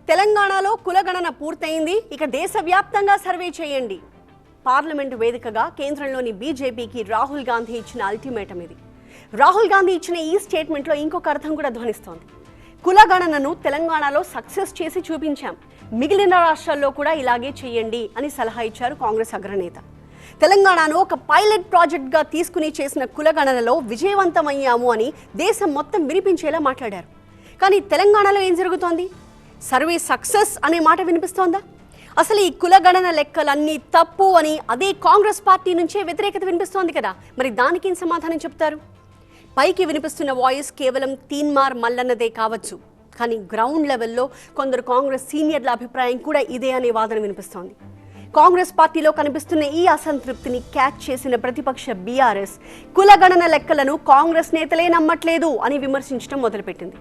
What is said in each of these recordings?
తెలంగాణలో కులగణన పూర్తయింది. ఇక దేశవ్యాప్తంగా సర్వే చేయండి. పార్లమెంటు వేదికగా కేంద్రంలోని బీజేపీకి రాహుల్ గాంధీ ఇచ్చిన అల్టిమేటం ఇది. రాహుల్ గాంధీ ఇచ్చిన ఈ స్టేట్మెంట్లో ఇంకొక అర్థం కూడా ధ్వనిస్తోంది. కులగణనను తెలంగాణలో సక్సెస్ చేసి చూపించాం, మిగిలిన రాష్ట్రాల్లో కూడా ఇలాగే చేయండి అని సలహా ఇచ్చారు కాంగ్రెస్ అగ్రనేత. తెలంగాణను ఒక పైలట్ ప్రాజెక్ట్గా తీసుకుని చేసిన కులగణనలో విజయవంతమయ్యాము అని దేశం మొత్తం వినిపించేలా మాట్లాడారు. కానీ తెలంగాణలో ఏం జరుగుతోంది? సర్వే సక్సెస్ అనే మాట వినిపిస్తోందా? అసలు ఈ కులగణన లెక్కలన్నీ తప్పు అని అదే కాంగ్రెస్ పార్టీ నుంచే వ్యతిరేకత వినిపిస్తోంది కదా. మరి దానికి ఏం సమాధానం చెప్తారు? పైకి వినిపిస్తున్న వాయిస్ కేవలం తీన్మార్ మల్లన్నదే కావచ్చు, కానీ గ్రౌండ్ లెవెల్లో కొందరు కాంగ్రెస్ సీనియర్ల అభిప్రాయం కూడా ఇదే అనే వాదన వినిపిస్తోంది. కాంగ్రెస్ పార్టీలో కనిపిస్తున్న ఈ అసంతృప్తిని క్యాచ్ చేసిన ప్రతిపక్ష బీఆర్ఎస్ కులగణన లెక్కలను కాంగ్రెస్ నేతలే నమ్మట్లేదు అని విమర్శించడం మొదలుపెట్టింది.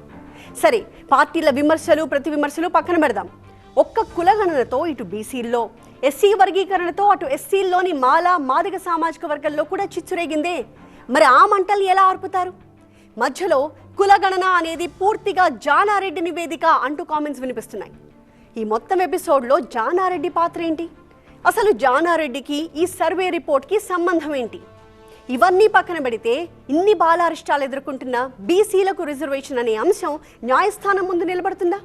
సరే, పార్టీల విమర్శలు ప్రతి విమర్శలు పక్కన పెడదాం. ఒక్క కులగణనతో ఇటు బీసీల్లో, ఎస్సీ వర్గీకరణతో అటు ఎస్సీల్లోని మాదిగ సామాజిక వర్గంలో కూడా చిచ్చురేగిందే. మరి ఆ మంటలు ఎలా ఆర్పుతారు? మధ్యలో కులగణన అనేది పూర్తిగా జానారెడ్డి నివేదిక అంటూ కామెంట్స్ వినిపిస్తున్నాయి. ఈ మొత్తం ఎపిసోడ్లో జానారెడ్డి పాత్ర ఏంటి? అసలు జానారెడ్డికి ఈ సర్వే రిపోర్ట్కి సంబంధం ఏంటి? ఇవన్నీ పక్కన పెడితే ఇన్ని బాలారిష్టాలు ఎదుర్కొంటున్న బీసీలకు రిజర్వేషన్ అనే అంశం న్యాయస్థానం ముందు నిలబడుతుందా?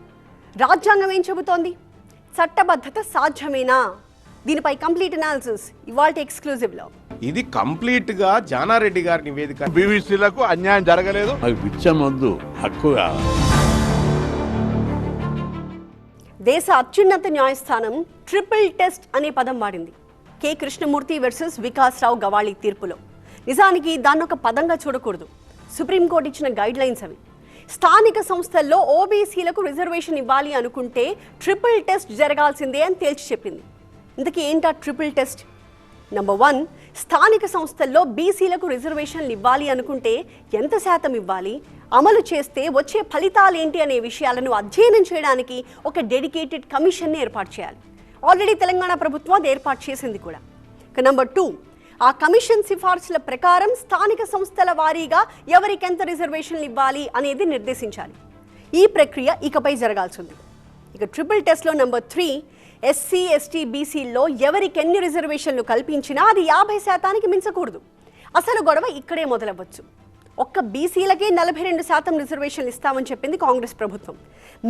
రాజ్యాంగం ఏం చెబుతోంది? చట్టబద్ధత సాధ్యమేనా? దీనిపై కంప్లీట్ అనాలిసిస్ ఇవాల్టి ఎక్స్క్లూజివ్లో. ఇది కంప్లీట్ గా జానారెడ్డి గారి నివేదిక. బీవీసీలకు అన్యాయం జరగలేదు, విచ్చమొద్దు హక్కుగా. దేశ అత్యున్నత న్యాయస్థానం ట్రిపుల్ టెస్ట్ అనే పదం వాడింది కె కృష్ణమూర్తి వర్సెస్ వికాస్ రావు గవాళి తీర్పులో. నిజానికి దాన్ని ఒక పదంగా చూడకూడదు. సుప్రీంకోర్టు ఇచ్చిన గైడ్ లైన్స్ అవి. స్థానిక సంస్థల్లో ఓబీసీలకు రిజర్వేషన్ ఇవ్వాలి అనుకుంటే ట్రిపుల్ టెస్ట్ జరగాల్సిందే అని తేల్చి చెప్పింది. ఇంతకీ ఏంటా ట్రిపుల్ టెస్ట్? నెంబర్ 1, స్థానిక సంస్థల్లో బీసీలకు రిజర్వేషన్లు ఇవ్వాలి అనుకుంటే ఎంత శాతం ఇవ్వాలి, అమలు చేస్తే వచ్చే ఫలితాలు ఏంటి అనే విషయాలను అధ్యయనం చేయడానికి ఒక డెడికేటెడ్ కమిషన్ని ఏర్పాటు చేయాలి. ఆల్రెడీ తెలంగాణ ప్రభుత్వం అది ఏర్పాటు చేసింది కూడా. ఇక నెంబర్ 2, ఆ కమిషన్ సిఫార్సుల ప్రకారం స్థానిక సంస్థల వారీగా ఎవరికెంత రిజర్వేషన్లు ఇవ్వాలి అనేది నిర్దేశించాలి. ఈ ప్రక్రియ ఇకపై జరగాల్సి ఉంది. ఇక ట్రిపుల్ టెస్ట్లో నెంబర్ 3, ఎస్సీ ఎస్టీ బీసీల్లో ఎవరికెన్ని రిజర్వేషన్లు కల్పించినా అది 50% మించకూడదు. అసలు గొడవ ఇక్కడే మొదలవ్వచ్చు. ఒక్క బీసీలకే 42% రిజర్వేషన్లు ఇస్తామని చెప్పింది కాంగ్రెస్ ప్రభుత్వం.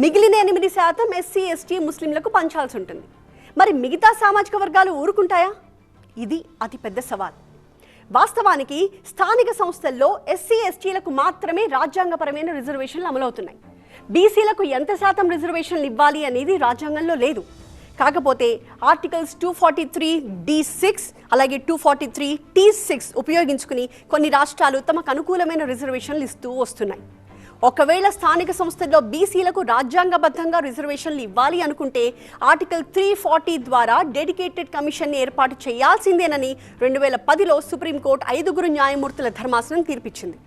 మిగిలిన 8% ఎస్సీ ఎస్టీ ముస్లింలకు పంచాల్సి ఉంటుంది. మరి మిగతా సామాజిక వర్గాలు ఊరుకుంటాయా? ఇది అతిపెద్ద సవాల్. వాస్తవానికి స్థానిక సంస్థల్లో ఎస్సీ ఎస్టీలకు మాత్రమే రాజ్యాంగపరమైన రిజర్వేషన్లు అమలవుతున్నాయి. బీసీలకు ఎంత శాతం రిజర్వేషన్లు ఇవ్వాలి అనేది రాజ్యాంగంలో లేదు. కాకపోతే ఆర్టికల్స్ 243D6 అలాగే 243T6 ఉపయోగించుకుని కొన్ని రాష్ట్రాలు తమకు అనుకూలమైన రిజర్వేషన్లు ఇస్తూ వస్తున్నాయి. ఒకవేళ స్థానిక సంస్థల్లో బీసీలకు రాజ్యాంగబద్ధంగా రిజర్వేషన్లు ఇవ్వాలి అనుకుంటే ఆర్టికల్ 340 ద్వారా డెడికేటెడ్ కమిషన్ని ఏర్పాటు చేయాల్సిందేనని 2010లో సుప్రీంకోర్టు 5 న్యాయమూర్తుల ధర్మాసనం తీర్పిచ్చింది.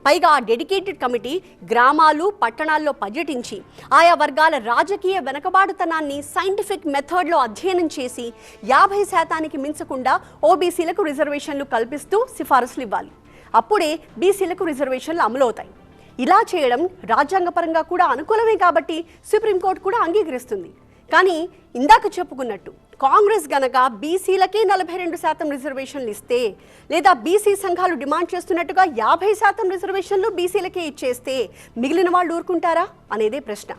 పైగా ఆ డెడికేటెడ్ కమిటీ గ్రామాలు పట్టణాల్లో పర్యటించి ఆయా వర్గాల రాజకీయ వెనకబాటుతనాన్ని సైంటిఫిక్ మెథడ్లో అధ్యయనం చేసి 50% మించకుండా ఓబీసీలకు రిజర్వేషన్లు కల్పిస్తూ సిఫారసులు ఇవ్వాలి. అప్పుడే బీసీలకు రిజర్వేషన్లు అమలవుతాయి. ఇలా చేయడం రాజ్యాంగపరంగా కూడా అనుకూలమే కాబట్టి సుప్రీంకోర్టు కూడా అంగీకరిస్తుంది. కానీ ఇందాక చెప్పుకున్నట్టు కాంగ్రెస్ గనక బీసీలకే 42% రిజర్వేషన్లు ఇస్తే, లేదా బీసీ సంఘాలు డిమాండ్ చేస్తున్నట్టుగా 50% రిజర్వేషన్లు బీసీలకే ఇచ్చేస్తే మిగిలిన వాళ్ళు ఊరుకుంటారా అనేదే ప్రశ్న.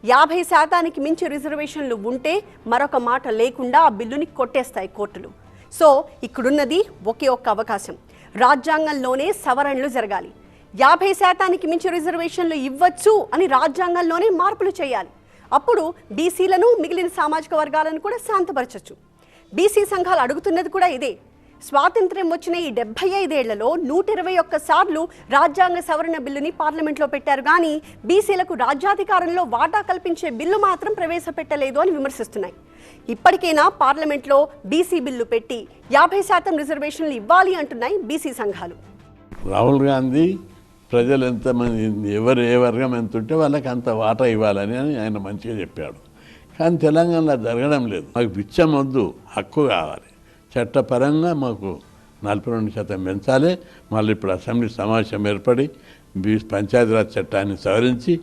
50% మించి రిజర్వేషన్లు ఉంటే మరొక మాట లేకుండా ఆ బిల్లుని కొట్టేస్తాయి కోర్టులు. సో ఇక్కడున్నది ఒకే ఒక్క అవకాశం. రాజ్యాంగంలోనే సవరణలు జరగాలి. 50% మించి రిజర్వేషన్లు ఇవ్వచ్చు అని రాజ్యాంగంలోనే మార్పులు చేయాలి. అప్పుడు బీసీలను మిగిలిన సామాజిక వర్గాలను కూడా శాంతపరచచ్చు. బీసీ సంఘాలు అడుగుతున్నది కూడా ఇదే. స్వాతంత్ర్యం వచ్చిన ఈ 75 ఏళ్లలో 121 సార్లు రాజ్యాంగ సవరణ బిల్లుని పార్లమెంట్లో పెట్టారు, కానీ బీసీలకు రాజ్యాధికారంలో వాటా కల్పించే బిల్లు మాత్రం ప్రవేశపెట్టలేదు అని విమర్శిస్తున్నాయి. ఇప్పటికైనా పార్లమెంట్లో బీసీ బిల్లు పెట్టి 50% రిజర్వేషన్లు ఇవ్వాలి అంటున్నాయి బీసీ సంఘాలు. రాహుల్ గాంధీ ప్రజలు ఎంతమంది, ఎవరు ఏ వర్గం ఎంత ఉంటే వాళ్ళకి అంత వాటా ఇవ్వాలని ఆయన మంచిగా చెప్పాడు. కానీ తెలంగాణలో జరగడం లేదు. మాకు బిచ్చమొద్దు, హక్కు కావాలి. చట్టపరంగా మాకు 42% పెంచాలి. మళ్ళీ ఇప్పుడు అసెంబ్లీ సమావేశం ఏర్పడి పంచాయతీరాజ్ చట్టాన్ని సవరించి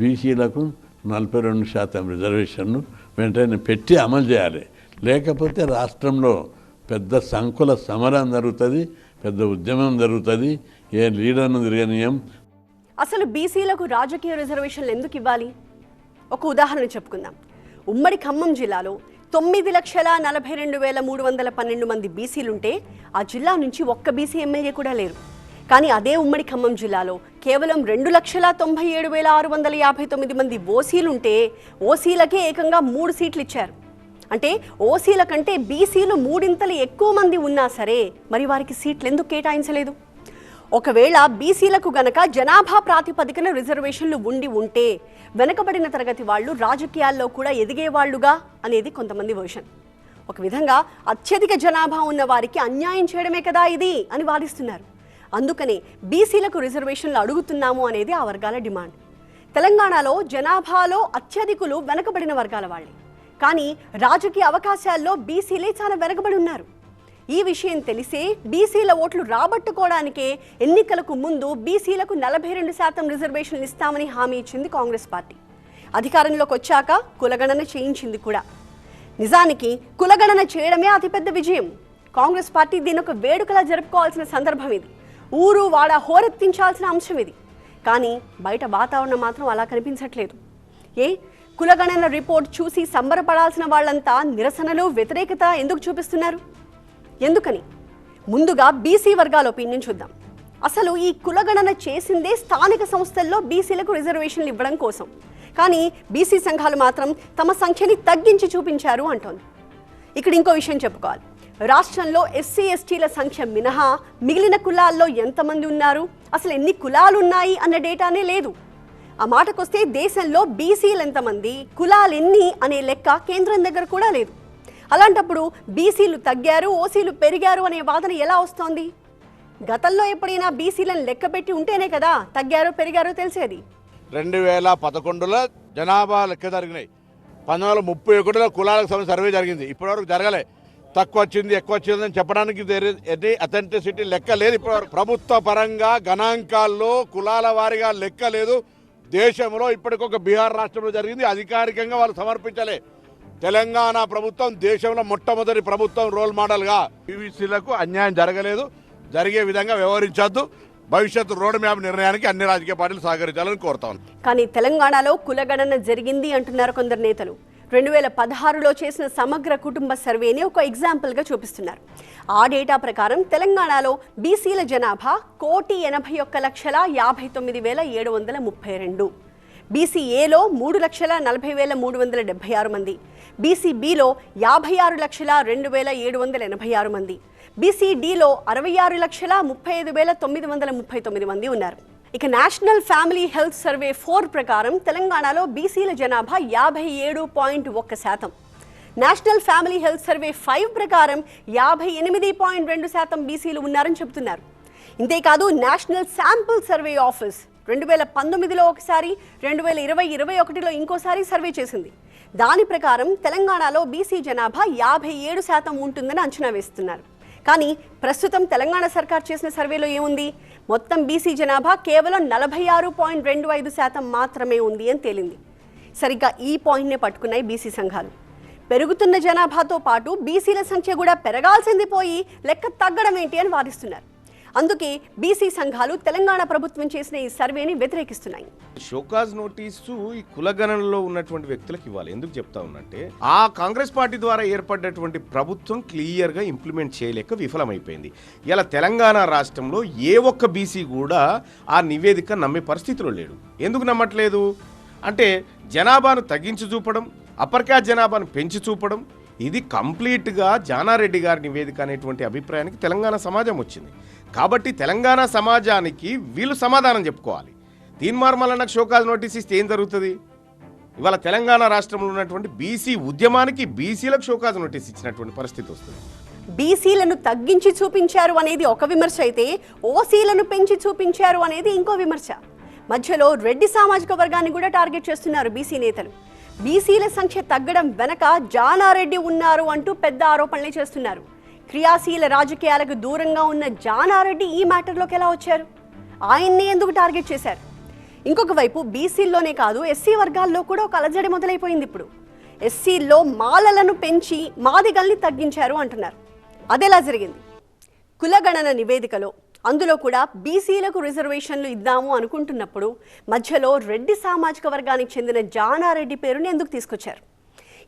బీసీలకు 42% రిజర్వేషన్ను వెంటనే పెట్టి అమలు చేయాలి. లేకపోతే రాష్ట్రంలో పెద్ద సంకుల సమరం జరుగుతుంది, పెద్ద ఉద్యమం జరుగుతుంది. ఏ లీడర్ను తిరగనీయం. అసలు బీసీలకు రాజకీయ రిజర్వేషన్లు ఎందుకు ఇవ్వాలి? ఒక ఉదాహరణ చెప్పుకుందాం. ఉమ్మడి ఖమ్మం జిల్లాలో 9,42,312 మంది బీసీలుంటే ఆ జిల్లా నుంచి ఒక్క బీసీ ఎమ్మెల్యే కూడా లేరు. కానీ అదే ఉమ్మడి ఖమ్మం జిల్లాలో కేవలం 2,97,659 మంది ఓసీలుంటే ఓసీలకే ఏకంగా 3 సీట్లు ఇచ్చారు. అంటే ఓసీల కంటే బీసీలు 3 ఎక్కువ మంది ఉన్నా సరే మరి వారికి సీట్లు ఎందుకు కేటాయించలేదు? ఒకవేళ బీసీలకు గనక జనాభా ప్రాతిపదికన రిజర్వేషన్లు ఉంటే వెనకబడిన తరగతి వాళ్ళు రాజకీయాల్లో కూడా ఎదిగేవాళ్లుగా అనేది కొంతమంది వర్షన్. ఒక విధంగా అత్యధిక జనాభా ఉన్న వారికి అన్యాయం చేయడమే కదా ఇది అని వాదిస్తున్నారు. అందుకనే బీసీలకు రిజర్వేషన్లు అడుగుతున్నాము అనేది ఆ వర్గాల డిమాండ్. తెలంగాణలో జనాభాలో అత్యధికులు వెనకబడిన వర్గాల వాళ్ళే. కానీ రాజకీయ అవకాశాల్లో బీసీలే చాలా వెనకబడి ఉన్నారు. ఈ విషయం తెలిసే బీసీల ఓట్లు రాబట్టుకోవడానికే ఎన్నికలకు ముందు బీసీలకు 42% రిజర్వేషన్లు ఇస్తామని హామీ ఇచ్చింది కాంగ్రెస్ పార్టీ. అధికారంలోకి వచ్చాక కులగణన చేయించింది కూడా. నిజానికి కులగణన చేయడమే అతిపెద్ద విజయం. కాంగ్రెస్ పార్టీ దీని ఒక వేడుకలా జరుపుకోవాల్సిన సందర్భం ఇది. ఊరు వాడ హోరెత్తించాల్సిన అంశం ఇది. కానీ బయట వాతావరణం మాత్రం అలా కనిపించట్లేదు. కులగణన రిపోర్ట్ చూసి సంబరపడాల్సిన వాళ్ళంతా నిరసనలు, వ్యతిరేకత ఎందుకు చూపిస్తున్నారు? ఎందుకని? ముందుగా బీసీ వర్గాల ఒపీనియన్ చూద్దాం. అసలు ఈ కులగణన చేసిందే స్థానిక సంస్థల్లో బీసీలకు రిజర్వేషన్లు ఇవ్వడం కోసం. కానీ బీసీ సంఘాలు మాత్రం తమ సంఖ్యని తగ్గించి చూపించారు అంటోంది. ఇక్కడ ఇంకో విషయం చెప్పుకోవాలి. రాష్ట్రంలో ఎస్సీ ఎస్టీల సంఖ్య మినహా మిగిలిన కులాల్లో ఎంతమంది ఉన్నారు, అసలు ఎన్ని కులాలు ఉన్నాయి అన్న డేటానే లేదు. ఆ మాటకొస్తే దేశంలో బీసీలు ఎంతమంది, కులాలు ఎన్ని అనే లెక్క కేంద్రం దగ్గర కూడా లేదు. అలాంటప్పుడు బీసీలు తగ్గారు, ఓసీలు పెరిగారు అనే వాదన ఎలా వస్తోంది? గతంలో ఎప్పుడైనా బీసీలను లెక్క పెట్టి ఉంటేనే కదా తగ్గారో పెరిగారో తెలిసేది. 2011లో జనాభా లెక్క జరిగినాయి. 1931లో కులాలకు సంబంధించి సర్వే జరిగింది. ఇప్పటివరకు జరగలే. తక్కువ వచ్చింది, ఎక్కువ వచ్చింది అని చెప్పడానికి అథెంటిసిటీ లెక్క లేదు. ఇప్పటివరకు ప్రభుత్వ పరంగా గణాంకాల్లో కులాల వారిగా లెక్క లేదు. దేశంలో ఇప్పటికొక బీహార్ రాష్ట్రంలో జరిగింది, అధికారికంగా వాళ్ళు సమర్పించలే. తెలంగాణ ప్రభుత్వం దేశంలో మొట్టమొదటి ప్రభుత్వం రోల్ మోడల్గా బీసీలకు అన్యాయం జరగలేదు, జరిగే విధంగా వ్యవహరించొద్దు. భవిష్యత్తు రోడ్ మ్యాప్ నిర్ణయానికి అన్ని రాజకీయ పార్టీలు సహకరించాలని కోరుతాను. కానీ తెలంగాణలో కులగణన జరిగింది అంటున్నారు కొందరు నేతలు. 2016లో చేసిన సమగ్ర కుటుంబ సర్వేని ఒక ఎగ్జాంపుల్గా చూపిస్తున్నారు. ఆ డేటా ప్రకారం తెలంగాణలో బీసీల జనాభా 1,80,59,732. బీసీఏలో 3,40,376 మంది, బీసీబీలో 56,02,786 మంది, బీసీడీలో 66,35,939 మంది ఉన్నారు. ఇక నేషనల్ ఫ్యామిలీ హెల్త్ సర్వే 4 ప్రకారం తెలంగాణలో బీసీల జనాభా 57.1%. నేషనల్ ఫ్యామిలీ హెల్త్ సర్వే 5 ప్రకారం 58.2% బీసీలు ఉన్నారని చెబుతున్నారు. ఇంతేకాదు నేషనల్ శాంపుల్ సర్వే ఆఫీస్ 2019లో ఒకసారి, 2020-21లో ఇంకోసారి సర్వే చేసింది. దాని ప్రకారం తెలంగాణలో బీసీ జనాభా 57% ఉంటుందని అంచనా వేస్తున్నారు. కానీ ప్రస్తుతం తెలంగాణ సర్కార్ చేసిన సర్వేలో ఏముంది? మొత్తం బీసీ జనాభా కేవలం 46.25% మాత్రమే ఉంది అని తేలింది. సరిగ్గా ఈ పాయింట్నే పట్టుకున్నాయి బీసీ సంఘాలు. పెరుగుతున్న జనాభాతో పాటు బీసీల సంఖ్య కూడా పెరగాల్సింది పోయి లెక్క తగ్గడం ఏంటి అని వాదిస్తున్నారు. అందుకే బీసీ సంఘాలు తెలంగాణ ప్రభుత్వం చేసిన ఈ సర్వేని వ్యతిరేకిస్తున్నాయి. షోకాజ్ నోటీసు ఈ కులగణనలో ఉన్నటువంటి వ్యక్తులకు ఇవ్వాలి. ఎందుకు చెప్తా ఉన్నట్టే ఆ కాంగ్రెస్ పార్టీ ద్వారా ఏర్పడినటువంటి ప్రభుత్వం క్లియర్ గా ఇంప్లిమెంట్ చేయలేక విఫలమైపోయింది. ఇలా తెలంగాణ రాష్ట్రంలో ఏ ఒక్క బీసీ కూడా ఆ నివేదిక నమ్మే పరిస్థితిలో లేడు. ఎందుకు నమ్మట్లేదు అంటే జనాభాను తగ్గించి చూపడం, అప్పర్ క్యాస్ట్ జనాభాను పెంచి చూపడం, ఇది కంప్లీట్గా జానారెడ్డి గారి నివేదిక అనేటువంటి అభిప్రాయానికి తెలంగాణ సమాజం వచ్చింది. కాబట్టి తెలంగాణ సమాజానికి వీళ్ళు సమాధానం చెప్పుకోవాలి. తీన్మార్మలనకు షోకాజ్ నోటీస్ ఇస్తే ఏం జరుగుతుంది? ఇవాళ తెలంగాణ రాష్ట్రంలో ఉన్నటువంటి బీసీ ఉద్యమానికి బీసీలకు షోకాజ్ నోటీస్ ఇచ్చినటువంటి పరిస్థితి వస్తుంది. బీసీలను తగ్గించి చూపించారు అనేది ఒక విమర్శ అయితే, ఓసీలను పెంచి చూపించారు అనేది ఇంకో విమర్శ. మధ్యలో రెడ్డి సామాజిక వర్గాన్ని కూడా టార్గెట్ చేస్తున్నారు బీసీ నేతలు. బీసీల సంఖ్య తగ్గడం వెనక జానారెడ్డి ఉన్నారు అంటూ పెద్ద ఆరోపణలే చేస్తున్నారు. క్రియాశీల రాజకీయాలకు దూరంగా ఉన్న జానారెడ్డి ఈ మ్యాటర్లోకి ఎలా వచ్చారు? ఆయన్ని ఎందుకు టార్గెట్ చేశారు? ఇంకొక వైపు బీసీల్లోనే కాదు ఎస్సీ వర్గాల్లో కూడా ఒక అలజడి మొదలైపోయింది. ఇప్పుడు ఎస్సీల్లో మాలలను పెంచి మాదిగల్ని తగ్గించారు అంటున్నారు. అదెలా జరిగింది? కులగణన నివేదికలో అందులో కూడా బీసీలకు రిజర్వేషన్లు ఇద్దాము అనుకుంటున్నప్పుడు మధ్యలో రెడ్డి సామాజిక వర్గానికి చెందిన జానారెడ్డి పేరుని ఎందుకు తీసుకొచ్చారు?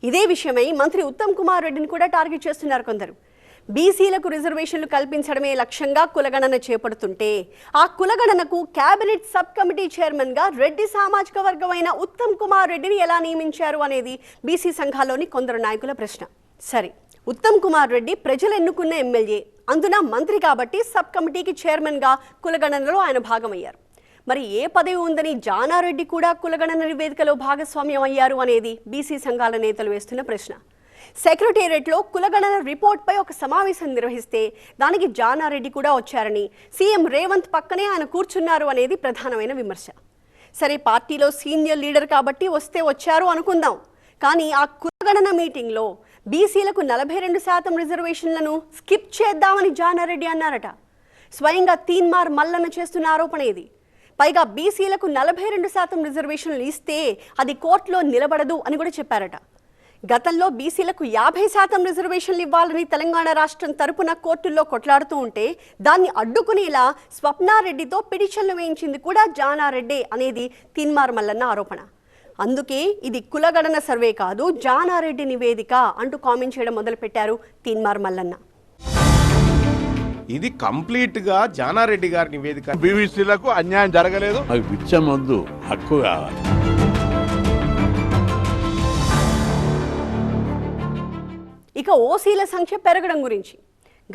ఇదే విషయమై మంత్రి ఉత్తమ్ కుమార్ రెడ్డిని కూడా టార్గెట్ చేస్తున్నారు కొందరు. బీసీలకు రిజర్వేషన్లు కల్పించడమే లక్ష్యంగా కులగణన చేపడుతుంటే ఆ కులగణనకు కేబినెట్ సబ్ కమిటీ చైర్మన్గా రెడ్డి సామాజిక వర్గమైన ఉత్తమ్ కుమార్ రెడ్డిని ఎలా నియమించారు అనేది బీసీ సంఘాల్లోని కొందరు నాయకుల ప్రశ్న. సరే, ఉత్తమ్ కుమార్ రెడ్డి ప్రజలు ఎన్నుకున్న ఎమ్మెల్యే, అందున మంత్రి కాబట్టి సబ్ కమిటీకి చైర్మన్గా కులగణనలో ఆయన భాగమయ్యారు. మరి ఏ పదవి ఉందని జానారెడ్డి కూడా కులగణన నివేదికలో భాగస్వామ్యం అయ్యారు అనేది బీసీ సంఘాల నేతలు వేస్తున్న ప్రశ్న. సెక్రటేరియట్లో కులగణన రిపోర్ట్పై ఒక సమావేశం నిర్వహిస్తే దానికి జానారెడ్డి కూడా వచ్చారని, సీఎం రేవంత్ పక్కనే ఆయన కూర్చున్నారు అనేది ప్రధానమైన విమర్శ. సరే, పార్టీలో సీనియర్ లీడర్ కాబట్టి వస్తే వచ్చారు అనుకుందాం. కానీ ఆ కులగణన మీటింగ్లో బీసీలకు 42% రిజర్వేషన్లను స్కిప్ చేద్దామని జానారెడ్డి అన్నారట. స్వయంగా తీన్మార్ మల్లన్న చేస్తున్న ఆరోపణ ఇది. పైగా బీసీలకు 42% రిజర్వేషన్లు ఇస్తే అది కోర్టులో నిలబడదు అని కూడా చెప్పారట. గతంలో బీసీలకు 50% రిజర్వేషన్లు ఇవ్వాలని తెలంగాణ రాష్ట్రం తరపున కోర్టుల్లో కొట్లాడుతూ ఉంటే దాన్ని అడ్డుకునేలా స్వప్నారెడ్డితో పిటిషన్లు వేయించింది కూడా జానారెడ్డి అనేది తీన్మార్ మల్లన్న ఆరోపణ. అందుకే ఇది కులగణన సర్వే కాదు, జానారెడ్డి నివేదిక అంటూ కామెంట్ చేయడం మొదలుపెట్టారు తీన్మార్ మల్లన్న. ఇది కంప్లీట్ గా జానారెడ్డి గారి నివేదిక. బీవీసీలకు అన్యాయం జరగలేదు. మాకు బిచ్చం వద్దు, హక్కు కావాలి. ఇక ఓసీల సంఖ్య పెరగడం గురించి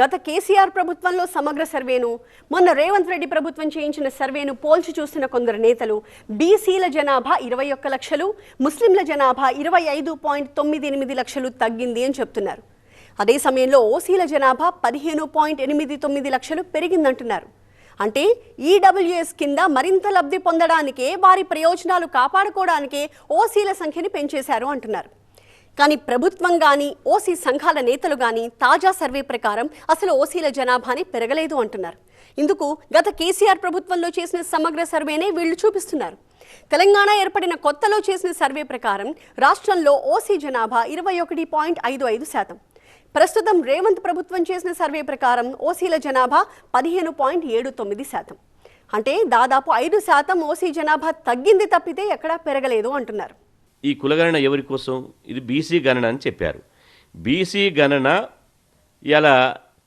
గత కేసీఆర్ ప్రభుత్వంలో సమగ్ర సర్వేను, మొన్న రేవంత్ రెడ్డి ప్రభుత్వం చేయించిన సర్వేను పోల్చి చూస్తున్న కొందరు నేతలు బీసీల జనాభా 21 లక్షలు, ముస్లింల జనాభా 25.98 లక్షలు తగ్గింది అని చెప్తున్నారు. అదే సమయంలో ఓసీల జనాభా 15.89 లక్షలు పెరిగిందంటున్నారు. అంటే ఈడబ్ల్యూఎస్ కింద మరింత లబ్ధి పొందడానికే, వారి ప్రయోజనాలు కాపాడుకోవడానికే ఓసీల సంఖ్యని పెంచేశారు అంటున్నారు. కానీ ప్రభుత్వం కానీ ఓసీ సంఘాల నేతలు కానీ తాజా సర్వే ప్రకారం అసలు ఓసీల జనాభాని పెరగలేదు అంటున్నారు. ఇందుకు గత కేసీఆర్ ప్రభుత్వంలో చేసిన సమగ్ర సర్వేనే వీళ్లు చూపిస్తున్నారు. తెలంగాణ ఏర్పడిన కొత్తలో చేసిన సర్వే ప్రకారం రాష్ట్రంలో ఓసీ జనాభా 21.55%. ప్రస్తుతం రేవంత్ ప్రభుత్వం చేసిన సర్వే ప్రకారం ఓసీల జనాభా 15.79%. అంటే దాదాపు 5% ఓసీ జనాభా తగ్గింది తప్పితే ఎక్కడా పెరగలేదు అంటున్నారు. ఈ కులగణన ఎవరి కోసం? ఇది బీసీ గణన అని చెప్పారు. బీసీ గణన ఇలా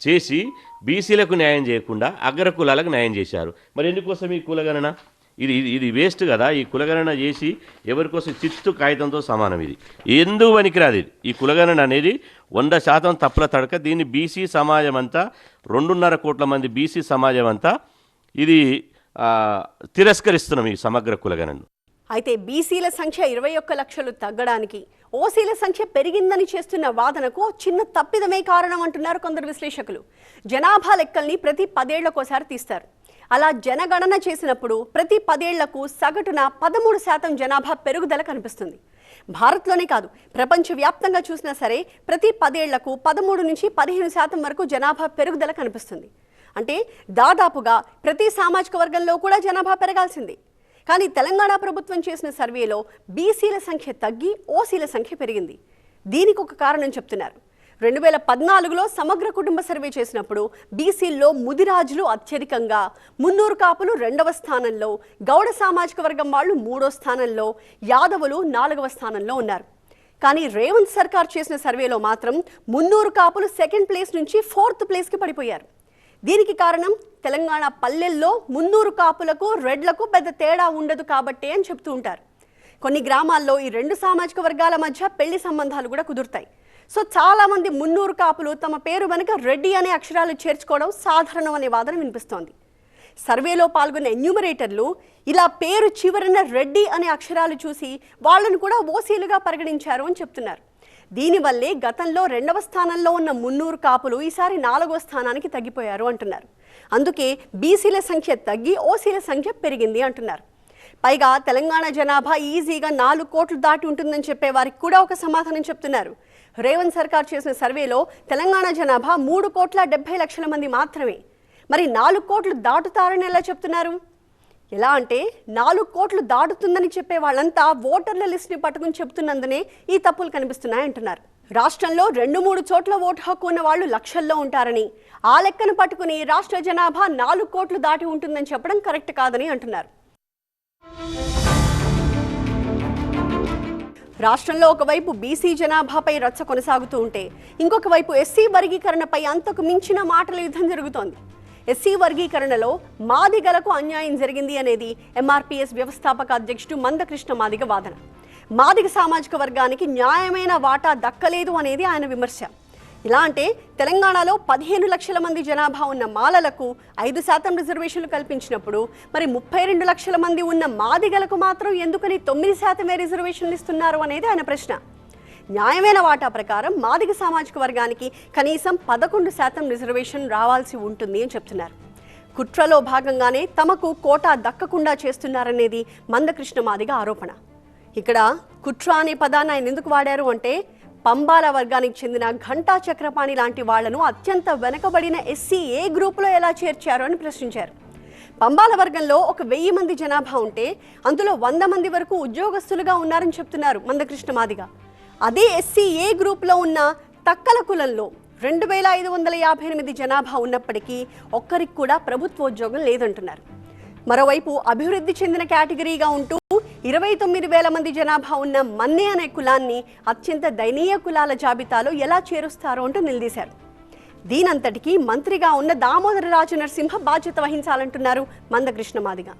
చేసి బీసీలకు న్యాయం చేయకుండా అగ్ర కులాలకు న్యాయం చేశారు. మరి ఎందుకోసం ఈ కులగణన? ఇది వేస్ట్ కదా. ఈ కులగణన చేసి ఎవరి కోసం? చిత్తు కాగితంతో సమానం. ఇది ఎందుకు పనికిరాదు. ఈ కులగణన అనేది 100% తప్పుల తడక. దీన్ని బీసీ సమాజం అంతా, 2.5 కోట్ల మంది బీసీ సమాజం అంతా ఇది తిరస్కరిస్తున్నాం ఈ సమగ్ర కులగణను. అయితే బీసీల సంఖ్య 21 లక్షలు తగ్గడానికి ఓసీల సంఖ్య పెరిగిందని చేస్తున్న వాదనకు చిన్న తప్పిదమే కారణం అంటున్నారు కొందరు విశ్లేషకులు. జనాభా లెక్కల్ని ప్రతి 10 ఏళ్లకోసారి తీస్తారు. అలా జనగణన చేసినప్పుడు ప్రతి 10 ఏళ్లకు సగటున 13% జనాభా పెరుగుదల కనిపిస్తుంది. భారత్లోనే కాదు, ప్రపంచవ్యాప్తంగా చూసినా సరే ప్రతి 10 ఏళ్లకు 13 నుంచి 15% వరకు జనాభా పెరుగుదల కనిపిస్తుంది. అంటే దాదాపుగా ప్రతి సామాజిక వర్గంలో కూడా జనాభా పెరగాల్సింది. కానీ తెలంగాణ ప్రభుత్వం చేసిన సర్వేలో బీసీల సంఖ్య తగ్గి ఓసీల సంఖ్య పెరిగింది. దీనికి ఒక కారణం చెప్తున్నారు. 2014లో సమగ్ర కుటుంబ సర్వే చేసినప్పుడు బీసీల్లో ముదిరాజులు అత్యధికంగా, మున్నూరు కాపులు 2వ స్థానంలో, గౌడ సామాజిక వర్గం వాళ్ళు 3వ స్థానంలో, యాదవులు 4వ స్థానంలో ఉన్నారు. కానీ రేవంత్ సర్కార్ చేసిన సర్వేలో మాత్రం మున్నూరు కాపులు 2nd ప్లేస్ నుంచి 4th ప్లేస్కి పడిపోయారు. దీనికి కారణం తెలంగాణ పల్లెల్లో మున్నూరు కాపులకు రెడ్లకు పెద్ద తేడా ఉండదు కాబట్టే అని చెప్తూ ఉంటారు. కొన్ని గ్రామాల్లో ఈ 2 సామాజిక వర్గాల మధ్య పెళ్లి సంబంధాలు కూడా కుదురుతాయి. సో చాలామంది మున్నూరు కాపులు తమ పేరు వెనుక రెడ్డి అనే అక్షరాలు చేర్చుకోవడం సాధారణం అనే వాదన వినిపిస్తోంది. సర్వేలో పాల్గొన్న ఎన్యూమరేటర్లు ఇలా పేరు చివరన రెడ్డి అనే అక్షరాలు చూసి వాళ్లను కూడా ఓసీలుగా పరిగణించారు అని చెప్తున్నారు. దీనివల్లే గతంలో 2వ స్థానంలో ఉన్న మున్నూరు కాపులు ఈసారి 4వ స్థానానికి తగ్గిపోయారు అంటున్నారు. అందుకే బీసీల సంఖ్య తగ్గి ఓసీల సంఖ్య పెరిగింది అంటున్నారు. పైగా తెలంగాణ జనాభా ఈజీగా 4 కోట్లు దాటి ఉంటుందని చెప్పే వారికి కూడా ఒక సమాధానం చెప్తున్నారు. రేవంత్ సర్కార్ చేసిన సర్వేలో తెలంగాణ జనాభా 3.70 కోట్ల మంది మాత్రమే. మరి 4 కోట్లు దాటుతారని ఎలా చెప్తున్నారు? ఎలా అంటే 4 కోట్లు దాటుతుందని చెప్పే వాళ్ళంతా ఓటర్ల లిస్ట్ని పట్టుకుని చెబుతున్నందునే ఈ తప్పులు కనిపిస్తున్నాయంటున్నారు. రాష్ట్రంలో 2-3 చోట్ల ఓటు హక్కు ఉన్న వాళ్ళు లక్షల్లో ఉంటారని, ఆ లెక్కను పట్టుకుని రాష్ట్ర జనాభా 4 కోట్లు దాటి ఉంటుందని చెప్పడం కరెక్ట్ కాదని అంటున్నారు. రాష్ట్రంలో ఒకవైపు బీసీ జనాభాపై రచ్చ కొనసాగుతూ ఉంటే ఇంకొక వైపు ఎస్సీ వర్గీకరణపై అంతకు మించిన మాటల యుద్ధం జరుగుతోంది. ఎస్సీ వర్గీకరణలో మాదిగలకు అన్యాయం జరిగింది అనేది ఎంఆర్పీఎస్ వ్యవస్థాపక అధ్యక్షుడు మందకృష్ణ మాదిగ వాదన. మాదిగ సామాజిక వర్గానికి న్యాయమైన వాటా దక్కలేదు అనేది ఆయన విమర్శ. ఇలా అంటే తెలంగాణలో 15 లక్షల మంది జనాభా ఉన్న మాలలకు 5% రిజర్వేషన్లు కల్పించినప్పుడు మరి 32 లక్షల మంది ఉన్న మాదిగలకు మాత్రం ఎందుకని 9% రిజర్వేషన్లు ఇస్తున్నారు అనేది ఆయన ప్రశ్న. న్యాయమైన వాటా ప్రకారం మాదిగ సామాజిక వర్గానికి కనీసం 11% రిజర్వేషన్ రావాల్సి ఉంటుంది అని చెప్తున్నారు. కుట్రలో భాగంగానే తమకు కోటా దక్కకుండా చేస్తున్నారనేది మందకృష్ణ మాదిగ ఆరోపణ. ఇక్కడ కుట్ర అనే పదాన్ని ఆయన ఎందుకు వాడారు అంటే పంబాల వర్గానికి చెందిన ఘంటా చక్రపాణి లాంటి వాళ్లను అత్యంత వెనకబడిన ఎస్సీ ఏ గ్రూపులో ఎలా చేర్చారు అని ప్రశ్నించారు. పంబాల వర్గంలో 1000 మంది జనాభా ఉంటే అందులో 100 మంది వరకు ఉద్యోగస్తులుగా ఉన్నారని చెప్తున్నారు మందకృష్ణ మాదిగ. అదే ఎస్సీ ఏ గ్రూప్లో ఉన్న తక్కల కులంలో 2558 జనాభా ఉన్నప్పటికీ ఒక్కరికి కూడా ప్రభుత్వోద్యోగం లేదంటున్నారు. మరోవైపు అభివృద్ధి చెందిన కేటగిరీగా ఉంటూ 29,000 మంది జనాభా ఉన్న మన్నే అనే కులాన్ని అత్యంత దయనీయ కులాల జాబితాలో ఎలా చేరుస్తారో అంటూ నిలదీశారు. దీనంతటికీ మంత్రిగా ఉన్న దామోదర రాజు నరసింహ బాధ్యత వహించాలంటున్నారు మందకృష్ణ మాదిగ.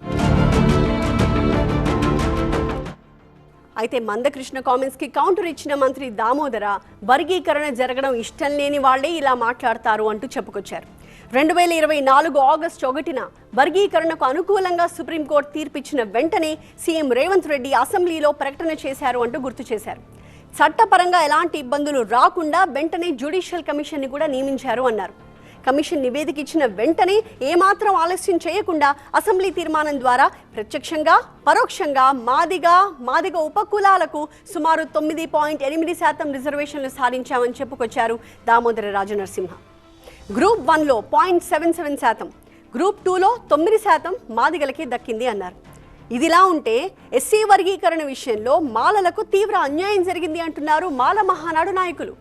అయితే మందకృష్ణ కామెంట్స్ కి కౌంటర్ ఇచ్చిన మంత్రి దామోదర వర్గీకరణ జరగడం ఇష్టం లేని వాళ్లే ఇలా మాట్లాడతారు అంటూ చెప్పుకొచ్చారు. 2024 ఆగస్టు 1న వర్గీకరణకు అనుకూలంగా సుప్రీంకోర్టు తీర్పిచ్చిన వెంటనే సీఎం రేవంత్ రెడ్డి అసెంబ్లీలో ప్రకటన చేశారు అంటూ గుర్తు చేశారు. చట్టపరంగా ఎలాంటి ఇబ్బందులు రాకుండా వెంటనే జ్యుడిషియల్ కమిషన్ని కూడా నియమించారు అన్నారు. కమిషన్ నివేదిక ఇచ్చిన వెంటనే ఏమాత్రం ఆలస్యం చేయకుండా అసెంబ్లీ తీర్మానం ద్వారా ప్రత్యక్షంగా పరోక్షంగా మాదిగ ఉపకులాలకు సుమారు 9.8% రిజర్వేషన్లు సాధించామని చెప్పుకొచ్చారు దామోదర రాజు నరసింహ. గ్రూప్ 1లో 0.77%, గ్రూప్ 2లో 9% మాదిగలకి దక్కింది అన్నారు. ఇదిలా ఉంటే ఎస్సీ వర్గీకరణ విషయంలో మాలలకు తీవ్ర అన్యాయం జరిగింది అంటున్నారు మాల మహానాడు నాయకులు.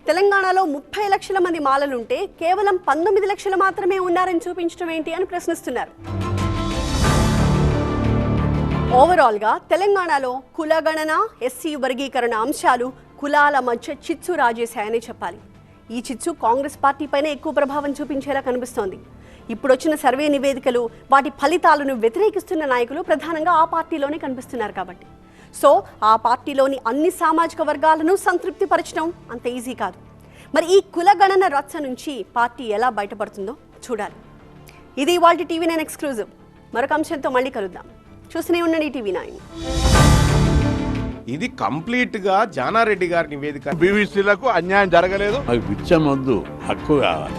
తెలంగాణలో 30 లక్షల మంది మాలలుంటే కేవలం 19 లక్షలు మాత్రమే ఉన్నారని చూపించడం ఏంటి అని ప్రశ్నిస్తున్నారు. ఓవరాల్గా తెలంగాణలో కులగణన, ఎస్సీ వర్గీకరణ అంశాలు కులాల మధ్య చిచ్చు రాజేశాయని చెప్పాలి. ఈ చిచ్చు కాంగ్రెస్ పార్టీపైనే ఎక్కువ ప్రభావం చూపించేలా కనిపిస్తోంది. ఇప్పుడు వచ్చిన సర్వే నివేదికలు వాటి ఫలితాలను వ్యతిరేకిస్తున్న నాయకులు ప్రధానంగా ఆ పార్టీలోనే కనిపిస్తున్నారు కాబట్టి సో ఆ పార్టీలోని అన్ని సామాజిక వర్గాలను సంతృప్తి పరచడం అంత ఈజీ కాదు. మరి ఈ కులగణన రచ్చ నుంచి పార్టీ ఎలా బయటపడుతుందో చూడాలి. ఇది ఇవాల్టి TV9 ఎక్స్క్లూజివ్. మరొక అంశంతో మళ్ళీ కలుద్దాం. చూస్తూనే ఉండండి TV9. ఇది కంప్లీట్ గా జానారెడ్డి గారి నివేదిక. బీవీసీలకు అన్యాయం జరగలేదు. మాకు బిచ్చం వద్దు, హక్కు కావాలి.